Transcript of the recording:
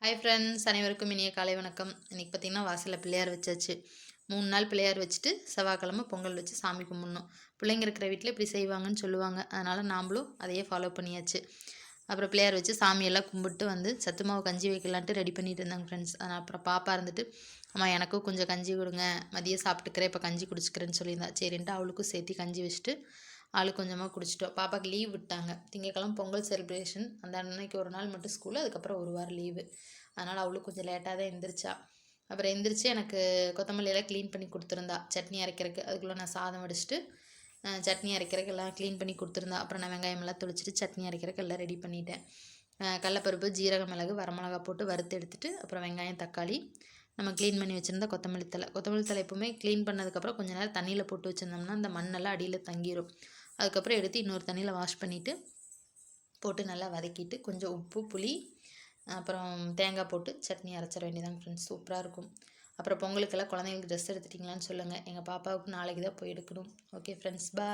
Hi friends, அனைவருக்கும் இனிய காலை வணக்கம். இன்றைக்கி பார்த்திங்கன்னா வாசலில் பிள்ளையார் வச்சாச்சு. 3 நாள் பிள்ளையார் வச்சுட்டு செவ்வாய்க்கிழமை பொங்கல் வச்சு சாமி கும்பிட்ணும். பிள்ளைங்க இருக்கிற வீட்டில் இப்படி செய்வாங்கன்னு சொல்லுவாங்க. அதனால் நாம்ளும் அதையே ஃபாலோ பண்ணியாச்சு. அப்புறம் பிள்ளையார் வச்சு சாமியெல்லாம் கும்பிட்டு வந்து சத்து மாவு கஞ்சி வைக்கலான்ட்டு ரெடி பண்ணிட்டு இருந்தாங்க ஃப்ரெண்ட்ஸ். அப்புறம் பாப்பா இருந்துட்டு, அம்மா எனக்கும் கொஞ்சம் கஞ்சி கொடுங்க, மதியம் சாப்பிட்டுக்கிறேன், இப்போ கஞ்சி குடிச்சிக்கிறேன்னு சொல்லியிருந்தா. சரின்ட்டு அவளுக்கும் சேர்த்து கஞ்சி வச்சுட்டு ஆளுக்கு கொஞ்சமாக குடிச்சிட்டோம். பாப்பாவுக்கு லீவ் விட்டாங்க. திங்கட்கிழமை பொங்கல் செலிப்ரேஷன், அந்த அன்னைக்கு ஒரு நாள் மட்டும் ஸ்கூலு, அதுக்கப்புறம் ஒரு வாரம் லீவு. அதனால் அவளுக்கு கொஞ்சம் லேட்டாக தான் எந்திரிச்சா. அப்புறம் எந்திரிச்சு எனக்கு கொத்தமல்லியெல்லாம் க்ளீன் பண்ணி கொடுத்துருந்தா சட்னி அரைக்கிறதுக்கு. அதுக்குள்ளே நான் சாதம் வடிச்சிட்டு சட்னி அரைக்கிறதுக்கு எல்லாம் க்ளீன் பண்ணி கொடுத்துருந்தா. அப்புறம் நான் வெங்காயமெல்லாம் தொளிச்சிட்டு சட்னி அரைக்கிறதுக்கு எல்லாம் ரெடி பண்ணிட்டேன். கடலப்பருப்பு, ஜீரக மிளகு, வரமிளகா போட்டு வறுத்து எடுத்துட்டு, அப்புறம் வெங்காயம், தக்காளி, நம்ம க்ளீன் பண்ணி வச்சுருந்தா கொத்தமல்லி தழை எப்பவுமே க்ளீன் பண்ணதுக்கப்புறம் கொஞ்சம் நேரம் தண்ணியில் போட்டு வச்சுருந்தோம்னா அந்த மண்ணெல்லாம் அடியில் தங்கிடும். அதுக்கப்புறம் எடுத்து இன்னொரு தண்ணியில் வாஷ் பண்ணிவிட்டு போட்டு நல்லா வதக்கிட்டு கொஞ்சம் உப்பு, புளி, அப்புறம் தேங்காய் போட்டு சட்னி அரைச்சிட வேண்டியதாங்க ஃப்ரெண்ட்ஸ். சூப்பராக இருக்கும். அப்புறம் பொங்கலுக்கெல்லாம் குழந்தைங்களுக்கு ட்ரெஸ் எடுத்துட்டிங்களான்னு சொல்லுங்கள். எங்கள் பாப்பாவுக்கு நாளைக்கு தான் போய் எடுக்கணும். ஓகே ஃப்ரெண்ட்ஸ், பாய்.